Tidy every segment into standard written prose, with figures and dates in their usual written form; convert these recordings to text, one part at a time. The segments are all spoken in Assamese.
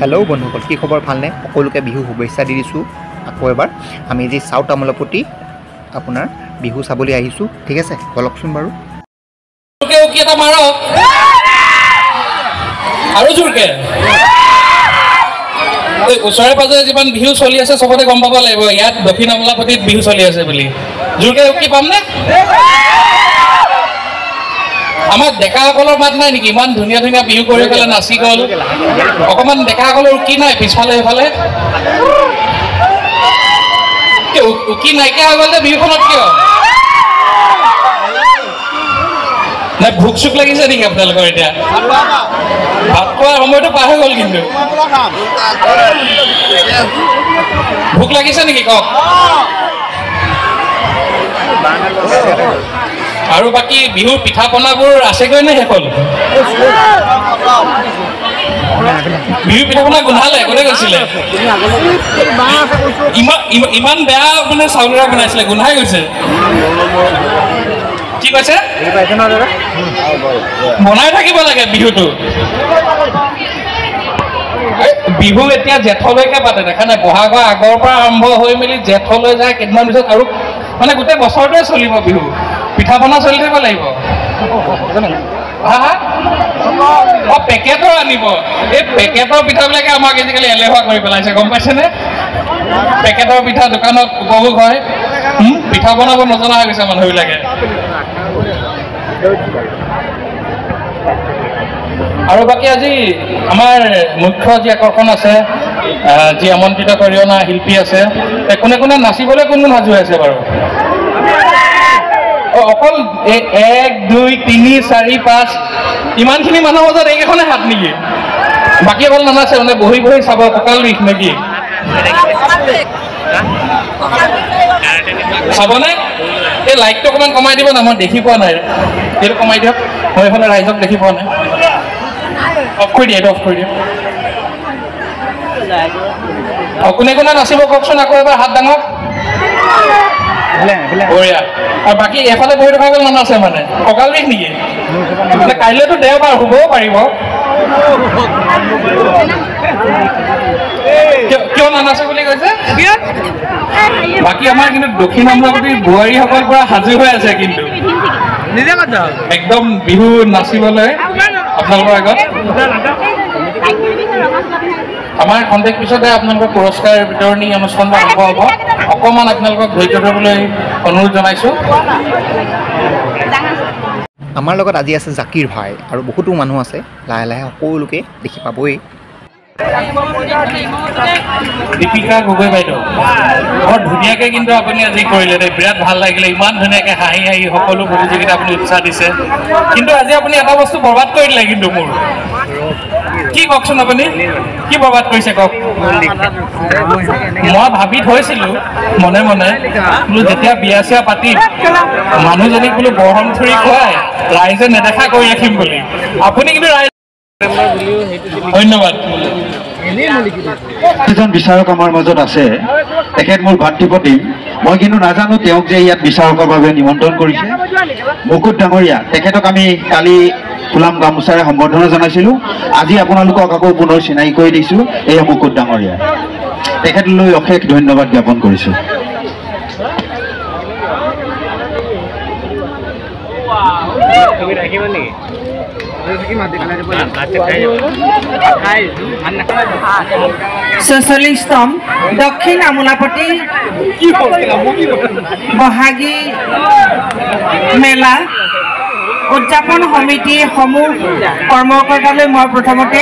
हेलो बंधुসকল কি খবৰ ভালনে সকলোকে বিহু শুভেচ্ছা দি দিছো আকৌ এবাৰ আমি যে সাউথ আমলপতি আপোনাৰ বিহু চাবলৈ আহিছো ঠিক আছে বলকচোন বাৰু ওকে ওকে এটা মাৰো আৰু জোৰকে ওচৰে পাজৰে যিমান বিহু চলি আছে সবতে গম পাব লাগিব ইয়াত দক্ষিণ আমলাপতিত বিহু চলি আছে বুলি জোৰকে কি পাম নে আমাৰ ডেকাসকলৰ মাত নাই নেকি ইমান ধুনীয়া ধুনীয়া বিহু কৰি পেলাই নাচি গ'ল অকমান ডেকাসকলৰ কি নাই পিছফালে এইফালে কি নাইকিয়া হৈ গ'ল যে বিহুখনত কিয় নাই ভোক চুক লাগিছে নেকি আপোনালোকৰ এতিয়া ভাত খোৱাৰ সময়টো পাৰ হৈ গ'ল কিন্তু ভোক লাগিছে নেকি কওক আৰু বাকি বিহু পিঠা পনাবোৰ আছেগৈ নে শেষ হ'ল বিহু পিঠা পনা গোন্ধালে কোনে কৈছিলে ইমান বেয়া মানে চাউলেৰে বনাইছিলে গোন্ধাই গৈছে কি কৈছে বনাই থাকিব লাগে বিহুটো বিহু এতিয়া জেঠলৈকে পাতে দেখা নাই বহাগৰ আগৰ পৰা আৰম্ভ হৈ মেলি জেঠলৈ যায় কেইদিনমান পিছত আৰু মানে গোটেই বছৰটোৱে চলিব বিহু পিঠা পনা চলি থাকিব লাগিব পেকেটৰ আনিব এই পেকেটৰ পিঠাবিলাকে আমাক আজিকালি এলেহুৱা কৰি পেলাইছে গম পাইছেনে পেকেটৰ পিঠা দোকানত উপভোগ হয় পিঠা বনাব নজনা হৈ গৈছে মানুহবিলাকে আৰু বাকী আজি আমাৰ মুখ্য যি আকৰ্ষণ আছে যি আমন্ত্ৰিত কৰি অনা শিল্পী আছে কোনে কোনে নাচিবলৈ কোন কোন সাজু আছে বাৰু অকল 1 2 3 4 5 ইমানখিনি মানুহৰ মাজত এইকেইখনে হাত নেকি বাকী অকল নানাচে মানে বহি বহি চাব কঁকাল বিষ নেকি চাবনে এই লাইটটো অকণমান কমাই দিব না মই দেখি পোৱা নাই এইটো কমাই দিয়ক মই এইফালে ৰাইজক দেখি পোৱা নাই অফ কৰি দিয়ে অফ কৰি দিয়ক কোনে কোনে নাচিব কওকচোন আকৌ এবাৰ হাত ডাঙৰ বঢ়িয়া আৰু বাকী এফালে বহি থকা গ'ল নানাচে মানে কঁকাল বিষ নেকি কাইলৈতো দেওবাৰ শুবও পাৰিব কিয় নানাচে বুলি কৈছে বাকী আমাৰ কিন্তু দক্ষিণ আমলাপতিৰ বোৱাৰীসকল পৰা সাজু হৈ আছে কিন্তু একদম বিহু নাচিবলৈ আপোনালোকৰ আগত আমাৰ খন্তেক পিছতে আপোনালোকৰ পুৰস্কাৰ বিতৰণী অনুষ্ঠানটো আৰম্ভ হ'ব অকণমান আপোনালোকক ধৈৰ্য ধৰিবলৈ অনুৰোধ জনাইছোঁ আমাৰ লগত আজি আছে জাকিৰ ভাই আৰু বহুতো মানুহ আছে লাহে লাহে সকলোকে দেখি পাবই দীপিকা গগৈ বাইদেউ বৰ ধুনীয়াকৈ কিন্তু আপুনি আজি কৰিলে দেই বিৰাট ভাল লাগিলে ইমান ধুনীয়াকৈ হাঁহি হাঁহি সকলো প্ৰতিযোগিতা আপুনি উৎসাহ দিছে কিন্তু আজি আপুনি এটা বস্তু বৰবাদ কৰি দিলে কিন্তু মোৰ কি কওকচোন আপুনি কি বৰবাদ কৰিছে কওক মই ভাবি থৈছিলোঁ মনে মনে বোলো যেতিয়া বিয়া চিয়া পাতি মানুহজনীক বোলো বৰহম থুৰি খুৱাই ৰাইজে নেদেখা কৰি ৰাখিম বুলি আপুনি কিন্তু ৰাইজ ধন্যবাদ এজন বিচাৰক আমাৰ মাজত আছে তেখেত মোৰ ভাতৃপতি মই কিন্তু নাজানো তেওঁক যে ইয়াত বিচাৰকৰ বাবে নিমন্ত্ৰণ কৰিছে মুকুট ডাঙৰীয়া তেখেতক আমি কালি ফুলাম গামোচাৰে সম্বৰ্ধনা জনাইছিলোঁ আজি আপোনালোকক আকৌ পুনৰ চিনাকি কৰি দিছোঁ এয়া মুকুট ডাঙৰীয়া তেখেতলৈ অশেষ ধন্যবাদ জ্ঞাপন কৰিছোঁ ছচল্লিছতম দক্ষিণ আমোলাপতি বহাগী মেলা উদযাপন সমিতিৰ সমূহ কৰ্মকৰ্তালৈ মই প্ৰথমতে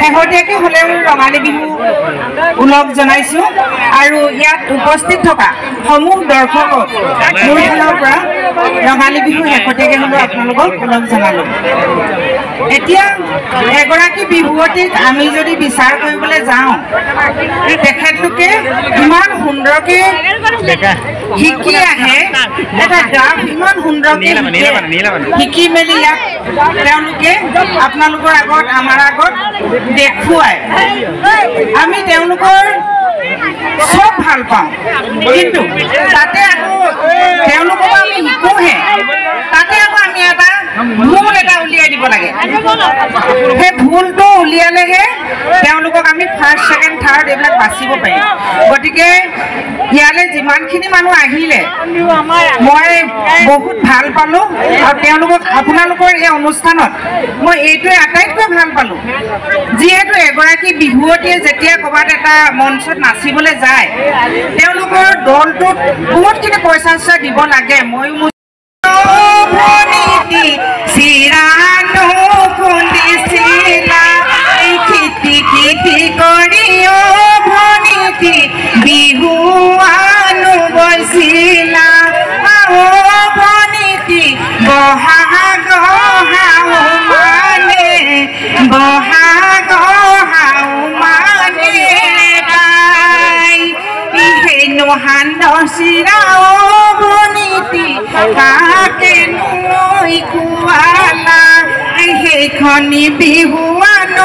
শেহতীয়াকৈ হ'লেও ৰঙালী বিহু ওলগ জনাইছোঁ আৰু ইয়াত উপস্থিত থকা সমূহ দৰ্শকক মোৰ ফালৰ পৰা ৰঙালী বিহু শেহতীয়াকৈ হ'লেও আপোনালোকক ওলগ জনালোঁ এতিয়া এগৰাকী বিহুৱতীক আমি যদি বিচাৰ কৰিবলৈ যাওঁ তেখেতলোকে ইমান সুন্দৰকৈ শিকি আহে এটা গান ইমান সুন্দৰকৈ শিকি মেলি ইয়াত তেওঁলোকে আপোনালোকৰ আগত আমাৰ আগত দেখুৱায় আমি তেওঁলোকৰ সব ভাল পাওঁ কিন্তু তাতে আকৌ তেওঁলোকক আমি শিকোহে তাতে আকৌ আমি এটা ভুল এটা উলিয়াই দিব লাগে সেই ভুলটো উলিয়ালেহে তেওঁলোকক আমি ফাৰ্ষ্ট ছেকেণ্ড থাৰ্ড এইবিলাক বাচিব পাৰিম গতিকে ইয়ালৈ যিমানখিনি মানুহ আহিলে মই বহুত ভাল পালোঁ আৰু তেওঁলোকক আপোনালোকৰ এই অনুষ্ঠানত মই এইটোৱে আটাইতকৈ ভাল পালোঁ যিহেতু এগৰাকী বিহুৱতীয়ে যেতিয়া ক'ৰবাত এটা মঞ্চত নাচিবলৈ যায় তেওঁলোকৰ দলটোত বহুতখিনি পইচা চইচা দিব লাগে ময়ো চিৰানো খুন্দিছিলা খেতি খেতি কৰি ভনীতি বিহু আনো গৈছিলা ভনীতি বহাগ হাও মানে বহাগ হাও মানে হেনো সান্দ চিৰা ভনীতি কাকে নৈ কুৱালা সেইখনি বিহুৱান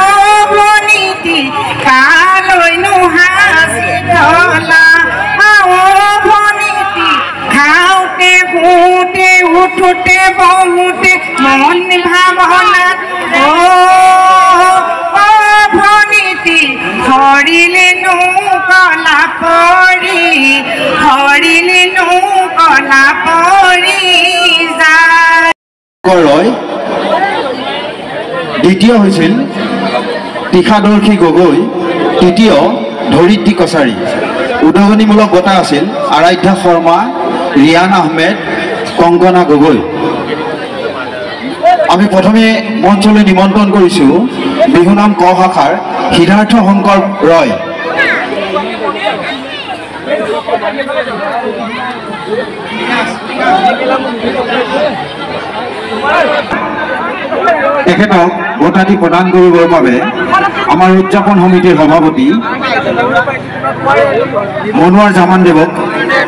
ভনীতি কালৈনো সাঁচি থলা ভনীতি খাওঁতে শুওঁতে উঠোঁতে বহোঁতে মন ভাৱনা ভনীতি হৰিলেনো কলা পৰি হৰিলেনো কলা পৰি যায় দ্বিতীয় হৈছিল তীখাদৰ্শী গগৈ তৃতীয় ধৰিত্ৰী কছাৰী উদগনিমূলক বঁটা আছিল আৰাধ্যা শৰ্মা ৰিয়ান আহমেদ কংকনা গগৈ আমি প্ৰথমে মঞ্চলৈ নিমন্ত্ৰণ কৰিছোঁ বিহুনাম ক শাখাৰ সিদ্ধাৰ্থ শংকৰ ৰয় তেখেতক বঁটাটি প্ৰদান কৰিবৰ বাবে আমাৰ উদযাপন সমিতিৰ সভাপতি মনোৱাৰ জামান দেৱক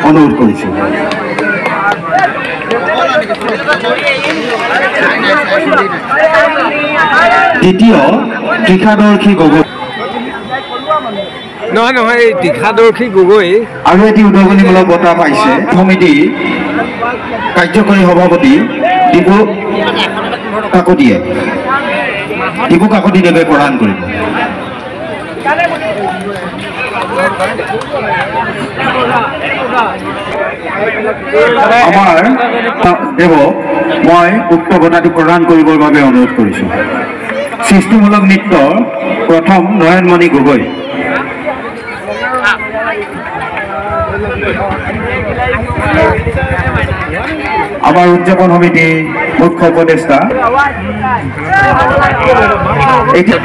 অনুৰোধ কৰিছোঁ দ্বিতীয় তীখাদৰ্শী গগৈ নহয় নহয় তীখাদৰ্শী গগৈ আৰু এটি উদগনিমূলক বঁটা পাইছে সমিতিৰ কাৰ্যকৰী সভাপতি ডিপু কাকতিদেৱে প্ৰদান কৰিব আমাৰ দেৱক মই উক্ত বঁটাটি প্ৰদান কৰিবৰ বাবে অনুৰোধ কৰিছোঁ সৃষ্টিমূলক নৃত্য প্ৰথম নয়নমণি গগৈ আমাৰ উদযাপন সমিতিৰ মুখ্য উপদেষ্টা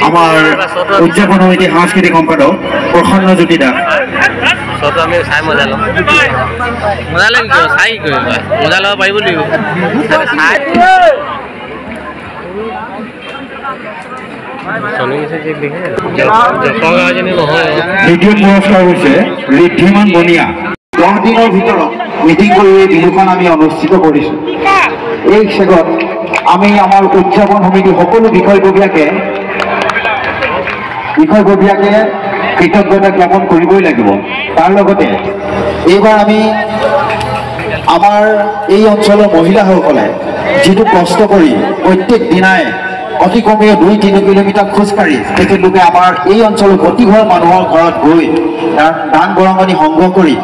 আমাৰ উদযাপন সমিতিৰ সাংস্কৃতিক সম্পাদক প্ৰসন্ন জ্যোতি দাস আমি চাই মজা ল'ম মজা লাগিব চাই কি কৰিম মজা ল'ব পাৰিব লাগিব দ্বিতীয় পুৰস্কাৰ হৈছে ঋদ্ধিমান বনিয়া 10 দিনৰ ভিতৰত মিটিং কৰি এই বিহুখন আমি অনুষ্ঠিত কৰিছোঁ এই চেগত আমি আমাৰ উদযাপন সমিতিৰ সকলো বিষয়ববীয়াকে কৃতজ্ঞতা জ্ঞাপন কৰিবই লাগিব তাৰ লগতে এইবাৰ আমি আমাৰ এই অঞ্চলৰ মহিলাসকলে যিটো কষ্ট কৰি প্ৰত্যেক দিনাই অতি কমেও 2-3 কিলোমিটাৰ খোজকাঢ়ি তেখেতলোকে আমাৰ এই অঞ্চলৰ প্ৰতিঘৰ মানুহৰ ঘৰত গৈ দান বৰঙণি সংগ্ৰহ কৰি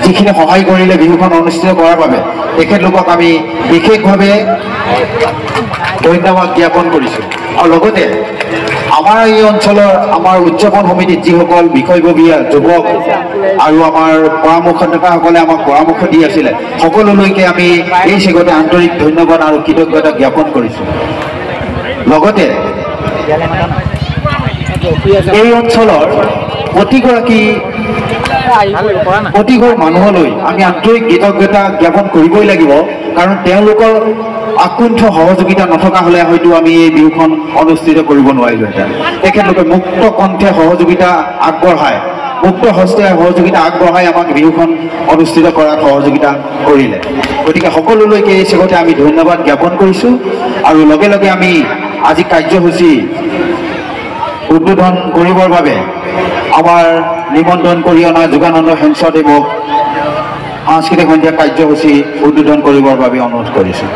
যিখিনি সহায় কৰিলে বিহুখন অনুষ্ঠিত কৰাৰ বাবে তেখেতলোকক আমি বিশেষভাৱে ধন্যবাদ জ্ঞাপন কৰিছোঁ আৰু লগতে আমাৰ এই অঞ্চলৰ আমাৰ উদযাপন সমিতিত যিসকল বিষয়ববীয়া যুৱক আৰু আমাৰ পৰামৰ্শদাতাসকলে আমাক পৰামৰ্শ দি আছিলে সকলোলৈকে আমি এই চেগতে আন্তৰিক ধন্যবাদ আৰু কৃতজ্ঞতা জ্ঞাপন কৰিছোঁ লগতে এই অঞ্চলৰ প্ৰতিঘৰ মানুহলৈ আমি আন্তৰিক কৃতজ্ঞতা জ্ঞাপন কৰিবই লাগিব কাৰণ তেওঁলোকৰ আকুণ্ঠ সহযোগিতা নথকা হ'লে হয়তো আমি এই বিহুখন অনুষ্ঠিত কৰিব নোৱাৰিলোহেঁতেন তেখেতলোকে মুক্ত কণ্ঠে সহযোগিতা আগবঢ়ায় মুক্ত হস্তে সহযোগিতা আগবঢ়াই আমাক বিহুখন অনুষ্ঠিত কৰাত সহযোগিতা কৰিলে গতিকে সকলোলৈকে এই চেগতে আমি ধন্যবাদ জ্ঞাপন কৰিছোঁ আৰু লগে লগে আমি আজি কাৰ্যসূচী উদ্বোধন কৰিবৰ বাবে আমাৰ নিমন্ত্ৰণ কৰি অনা যোগানন্দ হেমচদেৱক সাংস্কৃতিক সন্ধিয়া কাৰ্যসূচী উদ্বোধন কৰিবৰ বাবে অনুৰোধ কৰিছোঁ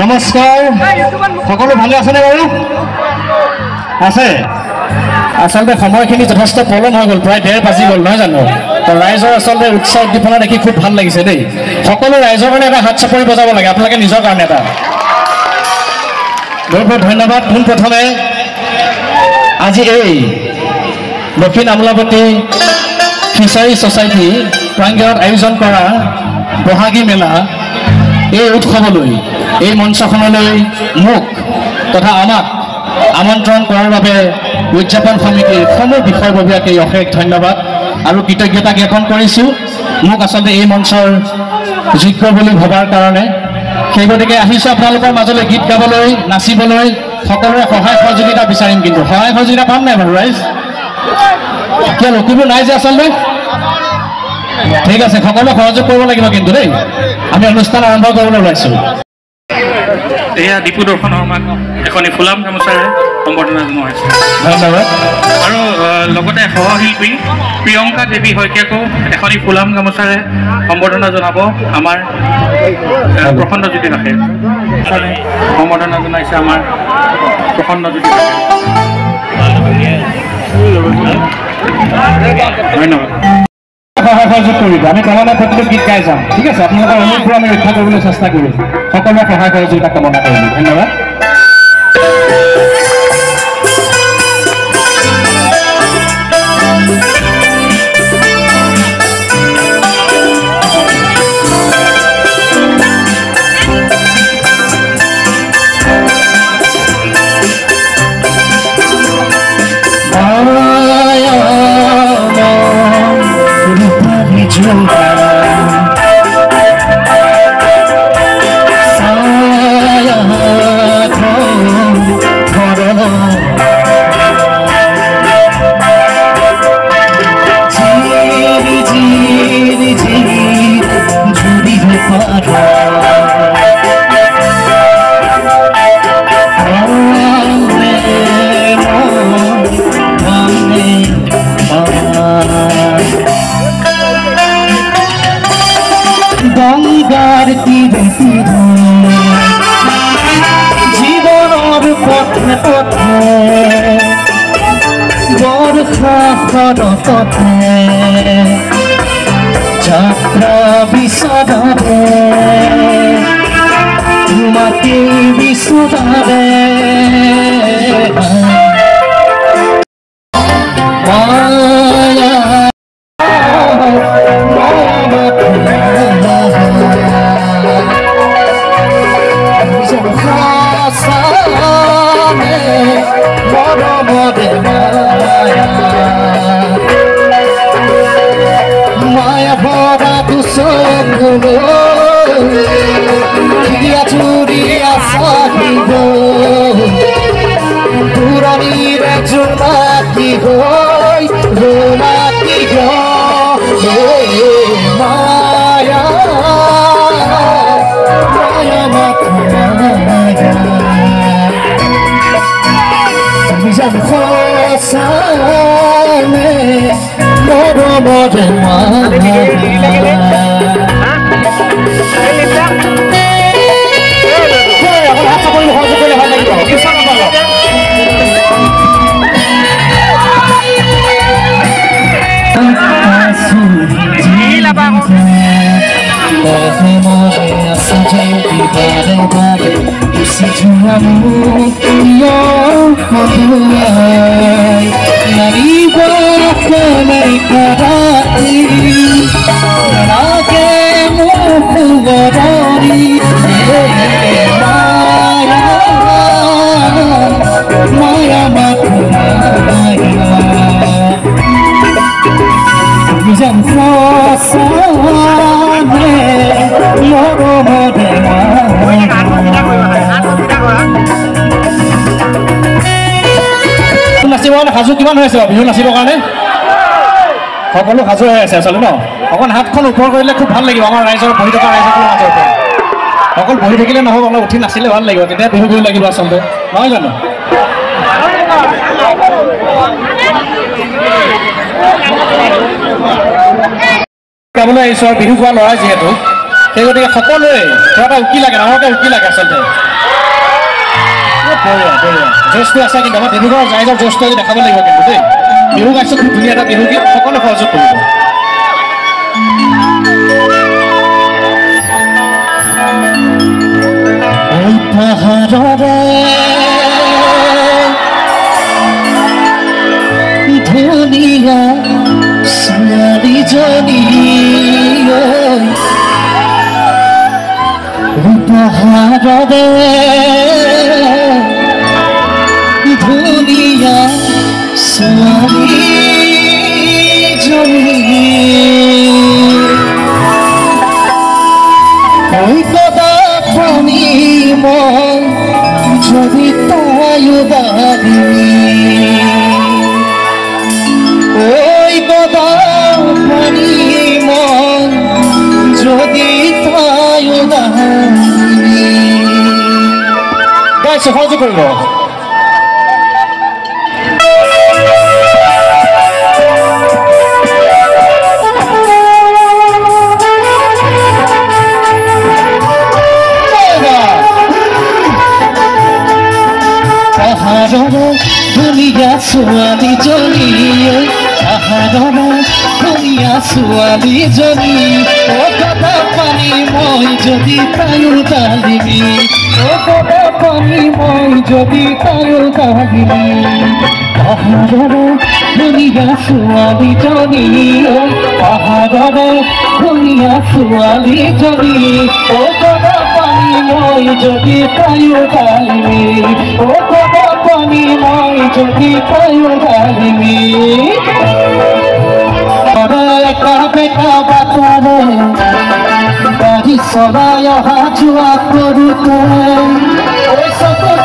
নমস্কাৰ সকলো ভালে আছেনে বাৰু আছে আচলতে সময়খিনি যথেষ্ট পলম হৈ গ'ল প্ৰায় 1:30 বাজি গ'ল নহয় জানো তো ৰাইজৰ আচলতে উৎসাহ উদ্দীপনা দেখি খুব ভাল লাগিছে দেই সকলো ৰাইজৰ কাৰণে এটা হাত চাপৰি বজাব লাগে আপোনালোকে নিজৰ কাৰণে এটা বহুত বহুত ধন্যবাদ পোনপ্ৰথমে আজি এই দক্ষিণ আমোলাপট্টি ফিচাৰী ছ'চাইটি প্ৰাংগণত আয়োজন কৰা বহাগী মেলা এই উৎসৱলৈ এই মঞ্চখনলৈ মোক তথা আমাক আমন্ত্ৰণ কৰাৰ বাবে উদযাপন সমিতিৰ সমূহ বিষয়ববীয়াকে অশেষ ধন্যবাদ আৰু কৃতজ্ঞতা জ্ঞাপন কৰিছোঁ মোক আচলতে এই মঞ্চৰ যোগ্য বুলি ভবাৰ কাৰণে সেই গতিকে আহিছোঁ আপোনালোকৰ মাজলৈ গীত গাবলৈ নাচিবলৈ সকলোৰে সহায় সহযোগিতা বিচাৰিম কিন্তু সহায় সহযোগিতা পাম নাই বাৰু ৰাইজ কিয় লখিমপুৰ নাই যে আচলতে ঠিক আছে সকলোৱে সহযোগ কৰিব লাগিব কিন্তু দেই আমি অনুষ্ঠান আৰম্ভ কৰিবলৈ ওলাইছোঁ এয়া দীপু দৰ্শন শৰ্মাক এখনি ফুলাম গামোচাৰে সম্বৰ্ধনা জনোৱা হৈছে ধন্যবাদ আৰু লগতে সহশিল্পী প্ৰিয়ংকা দেৱী শইকীয়াকো এখনি ফুলাম গামোচাৰে সম্বৰ্ধনা জনাব আমাৰ প্ৰসন্নজ্যোতি দাসে সম্বৰ্ধনা জনাইছে আমাৰ প্ৰসন্নজ্যোতি দাসে ধন্যবাদ সহায় সহযোগ কৰিব আমি কামনা প্ৰতিটো গীত গাই যাম ঠিক আছে আপোনালোকৰ অনুৰোধবোৰ আমি ৰক্ষা কৰিবলৈ চেষ্টা কৰিম সকলোৰে সহায় সহযোগিতা কামনা কৰিম ধন্যবাদ Jumpa বৰ্ষাখনতে যাত্ৰা বিচৰাৰে মাটি বিচৰাৰে মায়া ভরা দুসঙ্গ চুরিয়া সাহিব পুরানির জোনাকি হই রোনাকি মায়া মায়া মাথা Jam khosane moro moro সাজু কিমান হৈ আছে বিহু নাচিবৰ কাৰণে সকলো সাজু হৈ আছে আচলতে ন অকণ হাতখন ওপৰ কৰিলে খুব ভাল লাগিব আমাৰ ৰাইজৰ বহি থকা ৰাইজৰ মাজৰ পৰা অকল বহি থাকিলে নহ'ব অলপ উঠি নাচিলে ভাল লাগিব তেতিয়া বিহু বিহু লাগিব আচলতে নহয় জানো গাবলৈ আহিছোঁ আৰু বিহু গোৱা ল'ৰাই যিহেতু সেই গতিকে সকলোৱে কিবা এটা উকি লাগে ডাঙৰকৈ উকি লাগে আচলতে জোচটো আছে কিন্তু আমাৰ ডিব্ৰুগড়ৰ ৰাইজৰ জোচটো আজি দেখাব লাগিব কিন্তু দেই বিহু গাইছোঁ খুব ধুনীয়া এটা বিহু গীত সকলো সহযোগ কৰিব পাহাৰৰে ধুনীয়া ছোৱালীজনী পাহাৰৰে ধুনীয়া ছোৱালীজনী কদা পানী মই যদি তায়ো দাবি ওই কদা পানী মই যদি তায়ো দাবি গাইছে সহযোগ কৰিব ধুনীয়া ছোৱালীজনী ধুনীয়া ছোৱালীজনী কদা পানী মই যদি তায়ো দালিমি কদা পানী মই যদি তায়ো দালিমি পাহাৰৰে ধুনীয়া ছোৱালীজনী পাহাৰৰে ধুনীয়া ছোৱালীজনী কদা পানী মই যদি তায়ো দালিমি কদা পানী মই যদি তায়ো দালিমি বেটা বাটাৰে গাড়ী চলাই অহা যোৱা কৰোঁতে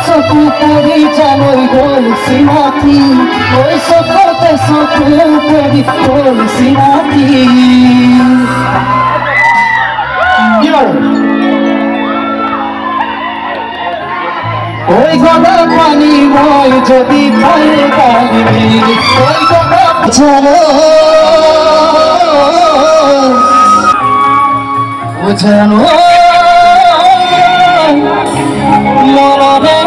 চকু পৰি যালৈ গ'ল চিনাকি চকুতে চকু পৰি গ'ল চিনাকি ঐ গদা পানী মই যদি তায়ো দালিমি ঐ গদা জানো জানো মনৰে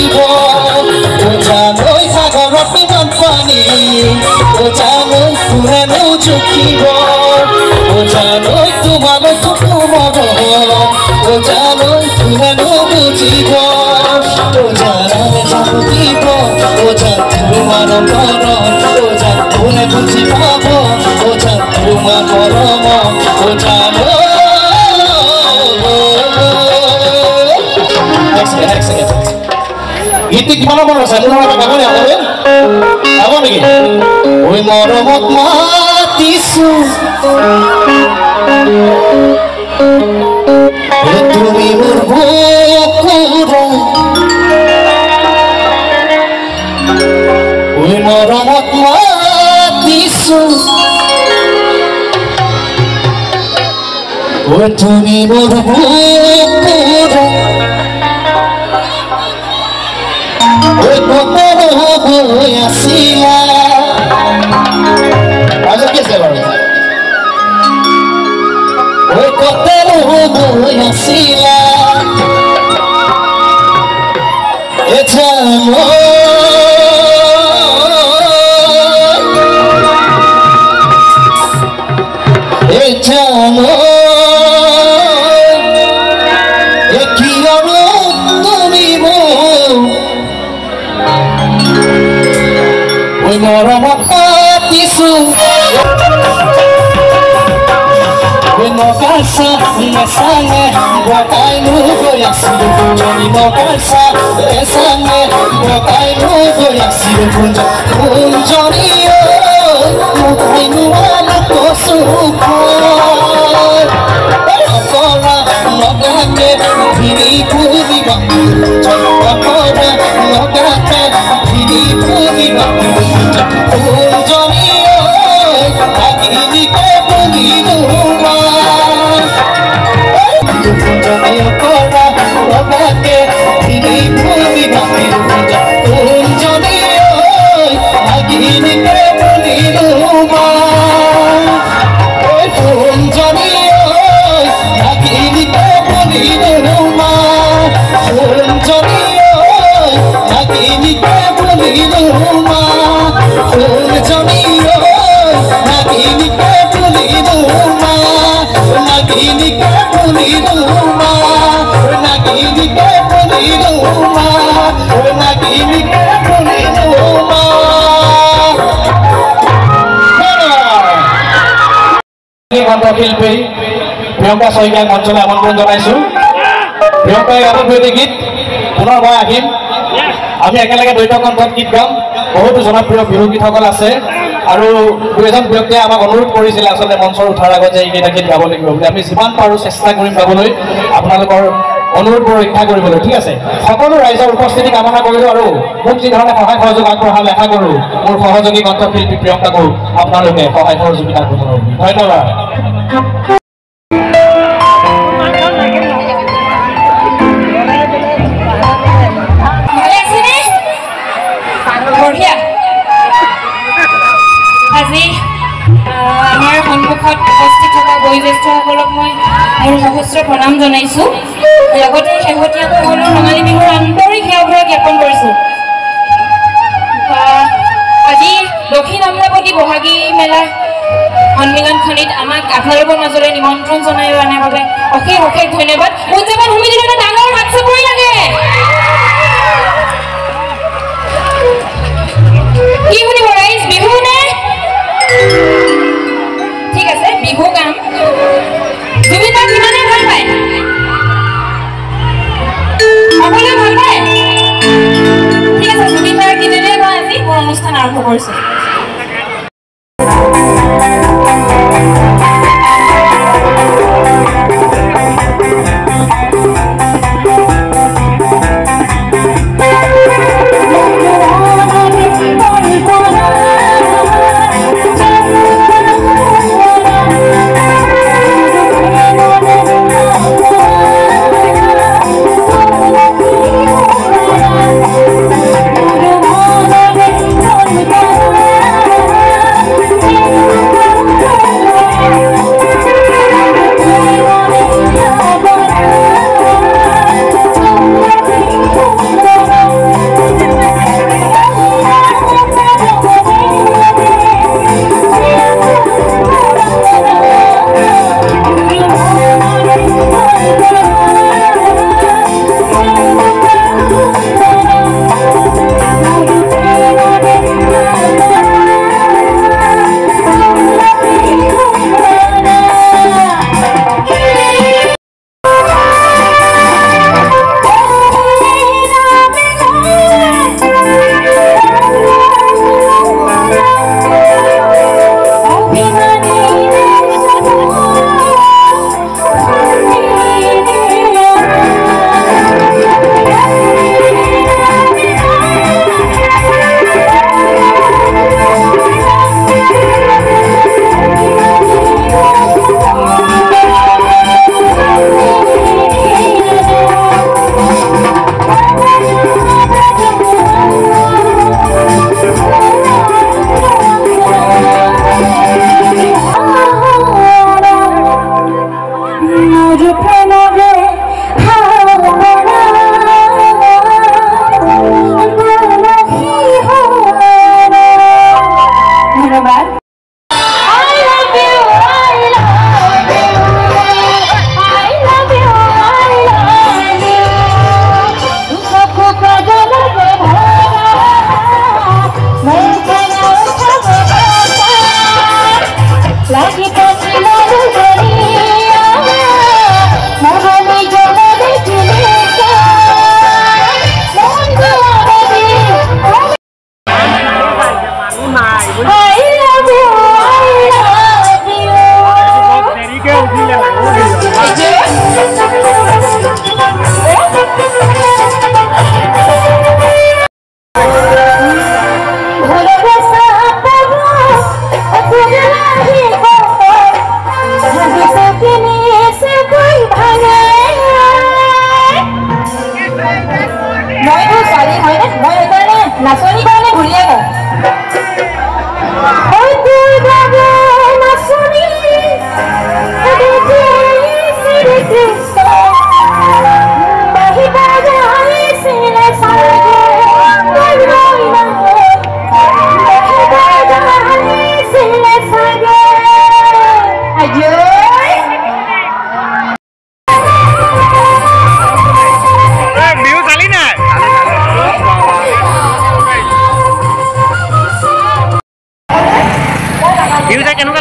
জুখিব জানৈ সাগৰত ইমান পানী জানৈ কোনেনো জুখিব জানৈ তোমালৈ কোনো মৰম জানৈ কোনেনো বুজিব জানৈ জানিব জান তোমাৰ মৰম জান কোনে বুজি পাব জান তোমাৰ মৰম জানৈ গীতটি কিমানৰ মনত আছে মোৰ গাব নেকি ঐ মৰমত মাতিছো তুমি মোৰ বুকুৰা ঐ মৰমত মাতিছো ঐ তুমি মোৰ বুকুৰা ঐ কতনো হৈ আছিলা আজি কি আছে বাৰু ঐ কতনো হৈ আছিলা মৰমত পাতিছো নকাইছা নেচাঙে বকাইনো গৈ আছিলো নকাইছা নেচাঙে বকাইনো গৈ আছিলো কুঞ্জনী মুখাইনো কচু কৰা লগাকে ভিৰি ফুৰিবা কৰা লগাকে ভিৰি ফুৰিবা কুঞ্জনী আগিলিকে বলিনো কৰা লগাকে ভিৰি ফুৰিবা কুঞ্জনী আগিলিকে বলিনো কুঞ্জনী আগিলিকে বলিনো কুঞ্জনী আগিলিকে বলিনো কুঞ্জনী আগিলিকে বলিনো নাগিনিকে বলিনো নাগিনিকে বলিনো নাগিনিকে বলিনো কণ্ঠশিল্পী প্ৰিয়ংকা শইকীয়াক মঞ্চলৈ আমন্ত্ৰণ জনাইছো প্ৰিয়ংকাই গাব দুটি গীত পুনৰ মই আহিম আমি একেলগে দ্বৈত কণ্ঠত গীত গাম বহুতো জনপ্ৰিয় বিহু গীতসকল আছে আৰু দুই এজন ব্যক্তিয়ে আমাক অনুৰোধ কৰিছিলে আচলতে মঞ্চৰ উঠাৰ আগত যে এইকেইটা গীত গাব লাগিব বুলি আমি যিমান পাৰোঁ চেষ্টা কৰিম গাবলৈ আপোনালোকৰ অনুৰোধবোৰ ৰক্ষা কৰিবলৈ ঠিক আছে সকলো ৰাইজৰ উপস্থিতি কামনা কৰিলোঁ আৰু মোক যি ধৰণে সহায় সহযোগ আগবঢ়ালে আশা কৰোঁ মোৰ সহযোগী কণ্ঠশিল্পী প্ৰিয়ংকাকো আপোনালোকে সহায় সহযোগিতা আগবঢ়াব ধন্যবাদ আজি আমাৰ সন্মুখত উপস্থিত থকা বয়োজ্যেষ্ঠসকলক মই মোৰ সহস্ৰ প্ৰণাম জনাইছোঁ লগতে শেহতীয়াকৈ সকলো ৰঙালী বিহুৰ আন্তৰিক সেৱাভাৰ জ্ঞাপন কৰিছোঁ আজি দক্ষিণ আমোলাপতি বহাগী মেলা সন্মিলনখনিত আমাক আপোনালোকৰ মাজলৈ নিমন্ত্ৰণ জনাই অনাৰ বাবে অশেষ অশেষ ধন্যবাদ উদযাপন সমিতিৰ এটা ডাঙৰ হাত চাপৰি লাগে কি শুনিব ৰাইজ বিহু নে ঠিক আছে বিহু গাম জুবিন দাক কিমানে ভাল পায় সকলোৱে ভাল পায় ঠিক আছে জুবিন দাৰ গীতেৰে মই আজি মোৰ অনুষ্ঠান আৰম্ভ কৰিছোঁ Oh,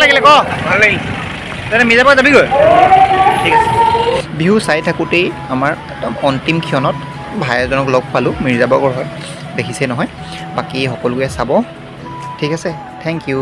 কেনেকুৱা লাগিলে ক ভাল লাগিল তেনে মিৰ্জাপুৰ যাবিগৈ ঠিক আছে বিহু চাই থাকোঁতেই আমাৰ একদম অন্তিম ক্ষণত ভাই এজনক লগ পালোঁ মিৰ্জাপুৰ ঘৰত দেখিছে নহয় বাকী সকলোৱে চাব ঠিক আছে থেংক ইউ